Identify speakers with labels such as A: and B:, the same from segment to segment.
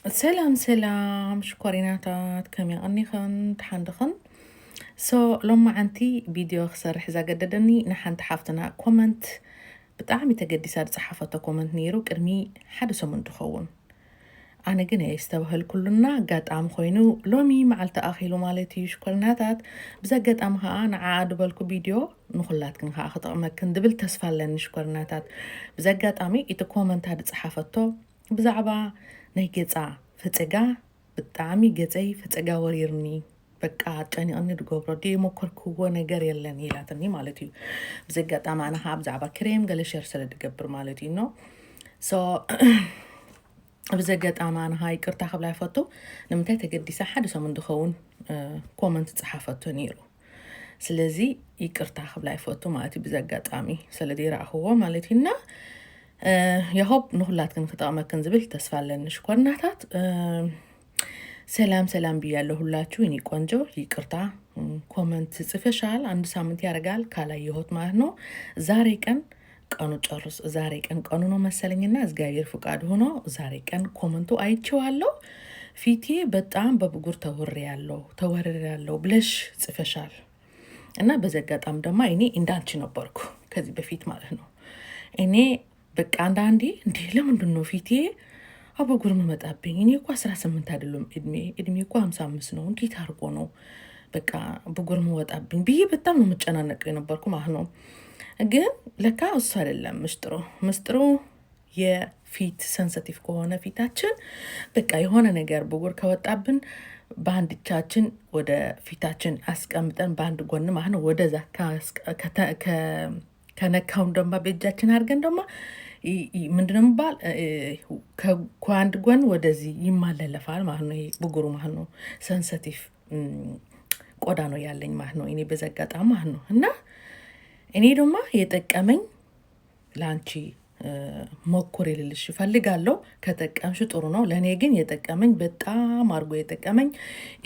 A: سلام سلام شكريناتات كم يغنيخن تحندخن لما عنتي فيديو خسر حزا قددني نحن تحافتنا كومنت بتعمي تقدي ساد صحافة كومنت نيرو كرمي حدث من تخون أنا جني يستوهل كلنا قد عم خوينو لومي مع التأخيل مالتي شكريناتات بزا قد عمها أنا عاد بالكو فيديو نخلات كن خاخط أمكن دبل تسفال لن شكريناتات بزا قد عمي إتو كومنت هاد صحافتو بزعبا ናይ ገፃ ፍፅጋ ብጣዕሚ ገፀይ ፍፅጋ ወሪርኒ በቃ ጨኒቕኒ ድገብሮ ሞከርክዎ ነገር የለን ኢላትኒ ማለት እዩ ብዘጋጣሚ ኣነ ከዓ ብዛዕባ ክሬም ገለ ሸር ስለ ድገብር ማለት እዩ ኖ ብዘጋጣሚ ኣነ ከዓ ይቅርታ ክብላ ይፈቱ ንምንታይ ተገዲሳ ሓደ ሰሙን ድኸውን ኮመንት ፀሓፈቶ ነይሩ ስለዚ ይቅርታ ክብላ ይፈቱ ማለት እዩ ብዘጋጣሚ ስለ ደይረኣኽዎ ማለት እዩና يهوب نخلات كن خطأ كن زبل تسفالن شكرناتات سلام بيالله هلاتشو يني كونجو يقرطا كومنت صفشال عند سامنت يارغال كالا يهوت ماهنو زاري كن قانو ጨርስ ዛሬ ቀን ቀኑ ነው መሰለኝና እግዚአብሔር ፍቃድ ሆኖ ዛሬ ቀን ኮመንቱ አይቼዋለሁ ፊቴ በጣም በብጉር ተወርሬያለሁ ብለሽ ጽፈሻል እና በዘጋጣም ደግሞ እኔ እንዳንቺ ነበርኩ ከዚህ በፊት ማለት ነው እኔ በቃ አንዳንዴ እንዴ ለምንድነው ፊቴ አበጉር መመጣብኝ እኔ እኮ 18 አይደለም እድሜ እኮ 55 ነው እንዴት አርጎ ነው በቃ በጉር መወጣብኝ ብዬ በጣም ነው መጨናነቀው የነበርኩ ማለት ነው ግን ለካ እሱ አይደለም ምስጥሩ የፊት ሴንሲቲቭ ከሆነ ፊታችን በቃ የሆነ ነገር በጉር ከወጣብን ባንድቻችን ወደ ፊታችን አስቀምጠን ባንድ ጎን ማለት ነው ወደዛ ከነካው ደማ በእጃችን አድርገን ደማ ምንድነው ባል ከአንድ ጎን ወደዚህ ይማለለፋል ማለት ነው ብጉሩ ማለት ነው ሴንሲቲቭ ቆዳ ነው ያለኝ ማለት ነው እኔ በዘጋጣም ማለት ነው እና እኔ ደማ የጠቀመኝ ላንቺ ሞክር ልልሽ ፈልጋለሁ ከተጠቀምሽ ጥሩ ነው ለኔ ግን የጠቀመኝ በጣም አርጎ የጠቀመኝ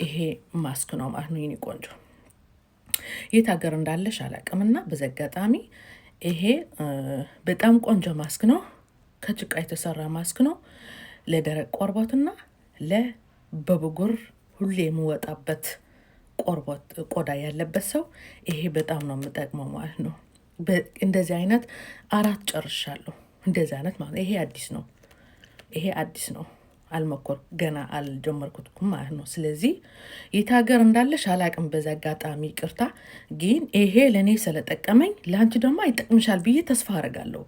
A: ይሄ ማስክ ነው ማለት ነው የኔ ቆንጆ የት ሀገር እንዳለሽ አላቅምና በዘጋጣሚ ይሄ በጣም ቆንጆ ማስክ ነው ከጭቃ የተሰራ ማስክ ነው ለደረቅ ቆርቦትና ለበብጉር ሁሌ የምወጣበት ቆርቦት ቆዳ ያለበት ሰው ይሄ በጣም ነው የምጠቅመው ማለት ነው እንደዚህ አይነት 4 ጨርሻለሁ እንደዚህ አይነት ማለት ይሄ አዲስ ነው አልመኮር ገና አልጀመርኩትኩም ማለት ነው ስለዚህ የታገር እንዳለሽ አላቅም በዛጋጣሚ ቅርታ ግን ይሄ ለኔ ስለጠቀመኝ ላንቺ ደግሞ አይጠቅምሻል ብዬ ተስፋ አረጋለሁ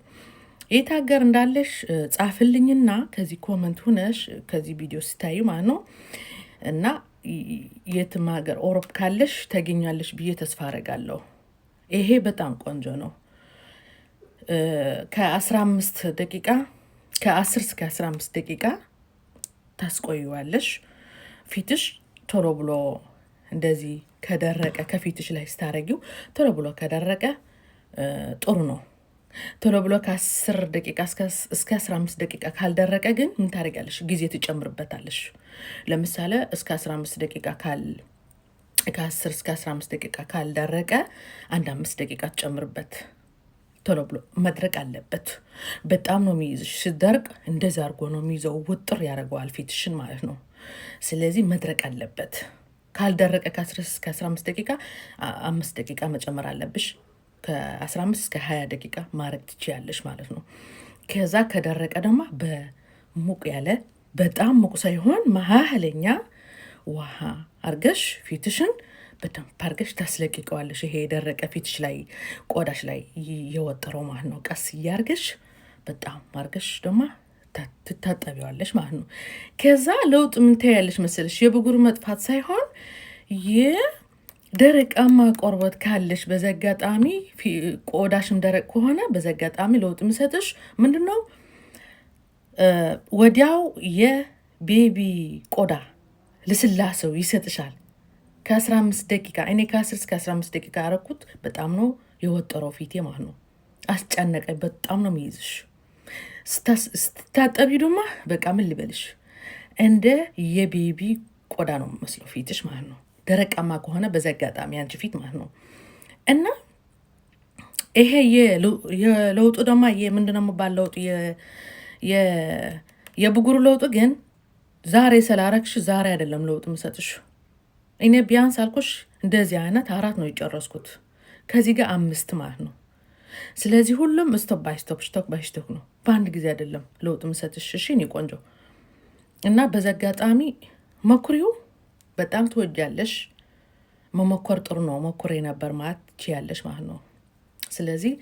A: የታገር እንዳለሽ ጻፍልኝና ከዚህ ኮሜንት ሆነሽ ከዚህ ቪዲዮ ስታዩ ማለት ነው እና የትም ሀገር አውሮፓ ካለሽ ታገኛለሽ ብዬ ተስፋ አረጋለሁ ይሄ በጣም ቆንጆ ነው ከ15 ደቂቃ ከ10 እስከ 15 ደቂቃ ታስቆይዋለሽ ፊትሽ ቶሎ ብሎ እንደዚህ ከደረቀ ከፊትሽ ላይ ስታረጊው ቶሎ ብሎ ከደረቀ ጥሩ ነው ቶሎ ብሎ ከ10 ደቂቃ እስከ 15 ደቂቃ ካልደረቀ ግን ምን ታረጋለሽ ጊዜ ትጨምርበታለሽ ለምሳሌ እስከ 15 ደቂቃ ከ10 እስከ 15 ደቂቃ ካልደረቀ 5 ደቂቃ ትጨምርበት ቶሎ ብሎ መድረቅ አለበት በጣም ነው የሚይዝሽ ሲደርቅ እንደዛ አርጎ ነው የሚይዘው ውጥር ያረጋዋል ፊትሽን ማለት ነው ስለዚህ መድረቅ አለበት ካልደረቀ ከ10 እስከ 15 ደቂቃ 5 ደቂቃ መጨመር አለብሽ ከ15 እስከ 20 ደቂቃ ማረግ ትችያለሽ ማለት ነው ከዛ ከደረቀ ደግሞ በሙቅ ያለ በጣም ሙቅ ሳይሆን መሃለኛ ውሃ አርገሽ ፊትሽን በጣም ፓርገሽ ታስለቅቀዋለሽ ይሄ ደረቀ ፊትሽ ላይ ቆዳሽ ላይ የወጠረው ማለት ነው ቀስ ያርገሽ በጣም ማርገሽ ደማ ትታጠቢዋለሽ ማለት ነው ከዛ ለውጥ ምን ታያለሽ መሰለሽ የብጉር መጥፋት ሳይሆን የደረቃማ ቆርቦት ካለሽ በዘጋጣሚ ቆዳሽም ደረቅ ከሆነ በዘጋጣሚ ለውጥ ምሰጥሽ ምንድነው ወዲያው የቤቢ ቆዳ ለስላሰው ይሰጥሻል ከ15 ደቂቃ እኔ ከ10 እስከ 15 ደቂቃ አረኩት በጣም ነው የወጠረው ፊቴ ማለት ነው አስጨነቀኝ በጣም ነው የሚይዝሽ ስታጠቢ ደግሞ በቃ ምን ልበልሽ እንደ የቤቢ ቆዳ ነው መስሎ ፊትሽ ማለት ነው ደረቃማ ከሆነ በዘጋጣሚ አንቺ ፊት ማለት ነው እና ይሄ የለውጡ ደግሞ ምንድነው ባለው የብጉር ለውጡ ግን ዛሬ ስላረክሽ ዛሬ አይደለም ለውጥ ምሰጥሽ። እኔ ቢያንስ አልኩሽ እንደዚህ አይነት 4 ነው የጨረስኩት ከዚህ ጋር 5 ማለት ነው። ስለዚህ ሁሉም ስቶፕ ባይ ስቶፕ ነው በአንድ ጊዜ አይደለም ለውጥ ምሰጥሽ። እሺ እኔ ቆንጆ እና በዘጋጣሚ መኩሪው በጣም ትወጃለሽ። መሞከር ጥሩ ነው። መኩሬ ነበር ማለት ትችያለሽ ማለት ነው። ስለዚህ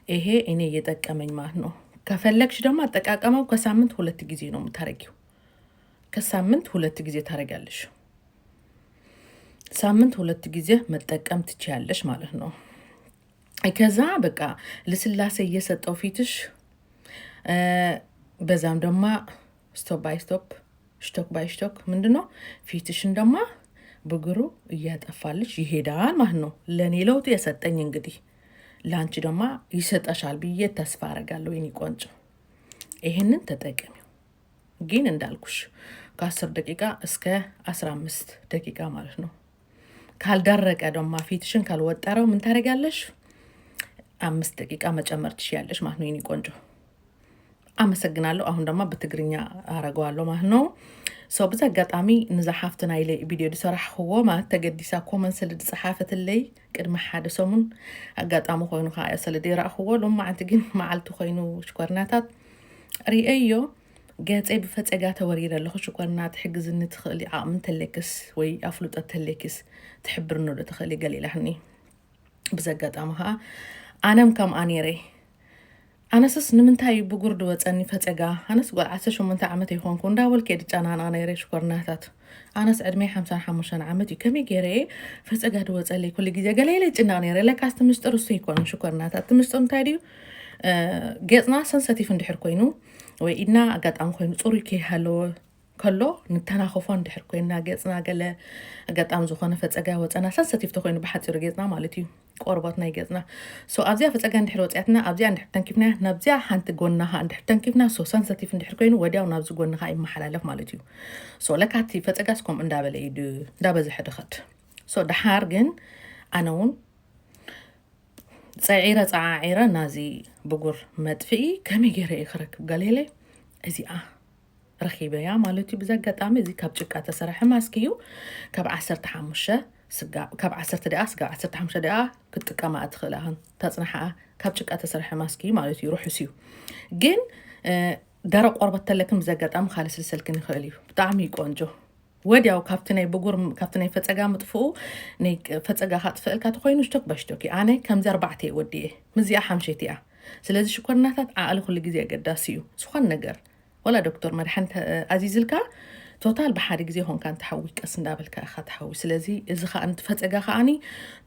A: ይሄ እኔ እየጠቀመኝ ማለት ነው። ከፈለግሽ ደግሞ አጠቃቀመው ከሳምንት 2 ጊዜ ነው የምታረጊው። ከሳምንት 2 ጊዜ ታረጋለሽ። ሳምንት 2 ጊዜ መጠቀም ትችያለሽ ማለት ነው። ከዛ በቃ ለስላሴ እየሰጠው ፊትሽ በዛም ደግሞ ስቶፕ ባይ ስቶክ ምንድነው ፊትሽን ደግሞ ብጉሩ እያጠፋልሽ ይሄዳል ማለት ነው። ለኔ ለውጥ የሰጠኝ እንግዲህ ላንቺ ደግሞ ይሰጣሻል ብዬ ተስፋ አረጋለሁ የኔ ቆንጆ። ይሄንን ተጠቀሚው። ግን እንዳልኩሽ ከ10 ደቂቃ እስከ 15 ደቂቃ ማለት ነው። ካልደረቀ ደግሞ ፊትሽን ካልወጠረው ምን ታረጋለሽ? 5 ደቂቃ መጨመር ትችያለሽ ማለት ነው የኔ ቆንጆ። አመሰግናለሁ። አሁን ደግሞ በትግርኛ አረጋዋለሁ ማለት ነው። ሰው በዛ አጋጣሚ ንዛሓፍትና ኢለ ቪዲዮ ድሰራሕዎ ማለት ተገዲሳ ኮመንት ስለ ድፅሓፈትለይ ቅድሚ ሓደ ሰሙን አጋጣሚ ኮይኑ ከዓ ስለ ድረኣኽዎ ሎማዓንቲ ግን መዓልቲ ኮይኑ ሽኮርናታት ሪአዮ ገፀ ብፈፀጋ ተወሪረ ኣለኹ። ሽኮርናት ሕግዝኒ ትኽእል ዓቕሚ ተለክስ ወይ ኣፍሉጠት ተለክስ ትሕብርኖ ዶ ትኽእል ገሊላህኒ። በዛ አጋጣሚ ከዓ ኣነም ከምኣ ነይረ ኣነስስ ንምንታይ ብጉር ድወፀኒ ፈፀጋ ኣነስ ጓል 18 ዓመት ይኾንኩ እንዳወል ከዲ ጫናና ነይረ ሽኮርናታት ኣነስ ዕድሜ 55 ዓመት እዩ ከመይ ገይረ ፈፀጋ ድወፀለይ ኩሉ ግዜ ገለለ ጭናቅ ነይረ ለካስ ትምስጥር እሱ ይኮነ ሽኮርናታት ትምስጥር እንታይ ድዩ ገፅና ሰንሰቲቭ እንድሕር ኮይኑ ወይ ኢድና ኣጋጣሚ ኮይኑ ፅሩይ ከይሃለዎ ከሎ ንተናኸፎ እንድሕር ኮይና ገፅና ገለ ኣጋጣሚ ዝኾነ ፈፀጋ ወፀና ሰንሰቲቭ ተኮይኑ ብሓፂሩ ገፅና ማለት እዩ ቆርበት ናይ ገፅና ሶ ኣብዚያ ፈፀጋ እንድሕር ወፅያትና ኣብዚያ እንድሕር ተንኪፍና ናብዚያ ሓንቲ ጎናኻ እንድሕር ተንኪፍና ሶ ሰንሰቲቭ እንድሕር ኮይኑ ወዲያው ናብዚ ጎናኻ ይመሓላለፍ ማለት እዩ። ሶ ለካቲ ፈፀጋስ ከም እንዳበለ ኢድ እንዳበዝሐ ድኸድ ሶ ድሓር ግን ኣነ እውን ፀዓዒረ ናዚ ብጉር መጥፍኢ ከመይ ገይረ ክረክብ ገሌለ እዚኣ ረኺበያ ማለት እዩ። በዛ አጋጣሚ እዚ ካብ ጭቃ ተሰርሐ ማስክ እዩ። ካብ 15 ካብ 10 ደቂቃ ስጋብ 15 ደቂቃ ክትጥቀማ ትኽእላ ተጽናሓ ካብ ጭቃ ተሰርሐ ማስክ እዩ ማለት እዩ። ሩሑስ እዩ ግን ደረቅ ቆርበት ተለክም በዛ አጋጣሚ ካልስ ልሰልክን ይኽእል እዩ። ብጣዕሚ ቆንጆ ወዲያው ካብቲ ናይ ብጉር ካብቲ ናይ ፈፀጋ ምጥፍኡ ናይ ፈፀጋ ካጥፍእልካ ተኮይኑ ሽቶክ በሽቶክ ኣነ ከምዚ 4 ወዲየ ምዚኣ 5 እያ። ስለዚ ሽኮርናታት ዓቕሊ ኩሉ ግዜ ኣገዳሲ እዩ። ዝኾነ ነገር ወላ ዶክተር መድሓኒት ኣዚዝልካ ቶታል ብሓደ ግዜ ሆንካ እንትሓዊ ቀስ እንዳበልካ ኢኻ ትሓዊ። ስለዚ እዚ ከዓ እንትፈፀጋ ከዓኒ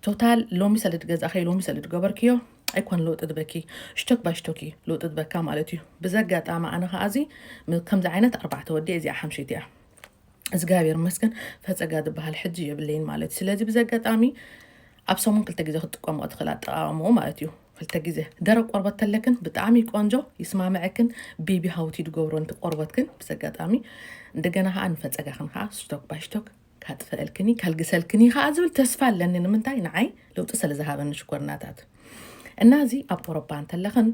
A: ቶታል ሎሚ ሰለድ ገዛኸ ሎሚ ሰለድ ገበርክዮ ኣይኮን ለውጥ ድበኪ ሽቶክ ባሽቶክ ለውጥ ድበካ ማለት እዩ። በዛ አጋጣሚ ኣነ ከዓ እዚ ከምዚ ዓይነት 4 ወዲ እዚኣ 5 እያ። እግዚአብሔር ይመስገን ፈፀጋ ድበሃል ሕጂ የብለይን ማለት እዩ። ስለዚ በዛ አጋጣሚ ኣብ ሰሙን 2 ግዜ ክትጥቀሙ ትኽእላ ኣጠቃቅሙ ማለት እዩ። 2 ግዜ ደረቅ ቆርበት ተለክን ብጣዕሚ ቆንጆ ይስማምዐክን ቤቢ ሃውቲ ድገብሮ እንት ቆርበትክን በዛ አጋጣሚ እንደገና ከዓ ንፈፀጋክን ከዓ ሽቶክ ባሽቶክ ካጥፍአልክኒ ካልግሰልክኒ ከዓ ዝብል ተስፋ ኣለኒ። ንምንታይ ንዓይ ለውጢ ስለዝሃበኒ ሽኮርናታት እና እዚ ኣብ ኣውሮፓ እንተለኽን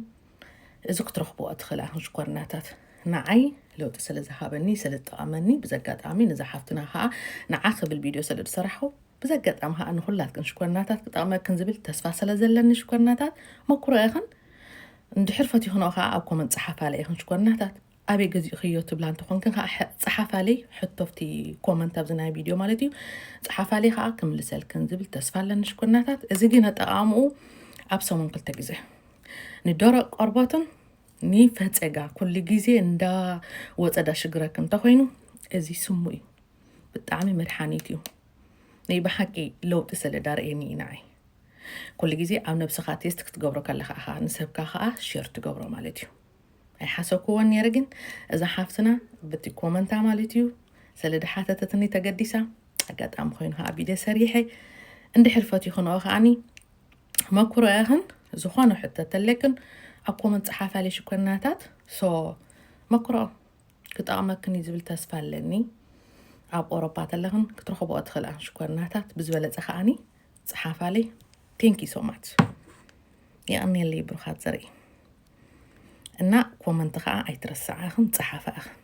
A: እዚ ክትረኽብዎ ትኽእላ ሽኮርናታት ንዓይ ለውጢ ስለዝሃበኒ ስለዝጠቐመኒ በዛ አጋጣሚ ንዝሓፍትና ከዓ ንዓ ክብል ቪድዮ ስለዝሰራሕኹ በዛ አጋጣሚ ከዓ ንኹላትክን ሽኮርናታት ክጠቕመክን ዝብል ተስፋ ስለዘለኒ ሽኮርናታት መኩሮ ኢኽን እንድሕር ፈቲኹኖ ከዓ ኣብ ኮመንት ፀሓፋለ ኢኽን ሽኮርናታት ኣበይ ገዚኡ ክዮ ትብላ እንትኾንክን ከዓ ፀሓፋለይ ሕቶፍቲ ኮመንት ኣብዚ ናይ ቪድዮ ማለት እዩ ፀሓፋለይ ከዓ ክምልሰልክን ዝብል ተስፋ ኣለኒ ሽኮርናታት። እዚ ግን ኣጠቓምኡ ኣብ ሰሙን 2 ግዜ ንደረቅ ቆርበትን ኒ ፈፀጋ ኩሉ ግዜ እንዳ ወፀዳ ሽግረክ እንተኮይኑ እዚ ስሙ እዩ። ብጣዕሚ መድሓኒት እዩ። ናይ ብሓቂ ለውጢ ስለዳርአኒ ንዓይ ኩሉ ግዜ ኣብ ነብስኻ ቴስት ክትገብሮ ከለኻ ንሰብካ ከዓ ሼር ትገብሮ ማለት እዩ። ኣይሓሰብክዎን ነይረ ግን እዛ ሓፍትና በቲ ኮመንታ ማለት እዩ ስለድሓተተትኒ ተገዲሳ ኣጋጣሚ ኮይኑ ከዓ ቪድዮ ሰሪሐ እንድሕር ፈቲኹንኦ ከዓኒ መኩሮ ኢኽን ዝኾነ ሕተት ተለክን ኣብ ኮመንት ፀሓፋለ ሽኮርናታት ሶ መኩሮ ክጠቕመክን ዝብል ተስፋ ኣለኒ። ኣብ ኣውሮፓ ተለኽን ክትረኽብኦ ትኽእላ ሽኮርናታት ብዝበለፀ ከዓኒ ፀሓፋለይ ቴንኪ ሶ ማች የኣምነለይ ብሩኻት ዘርኢ እና ኮመንት ከዓ ኣይትረስዓኽን ፀሓፋ ኢኽን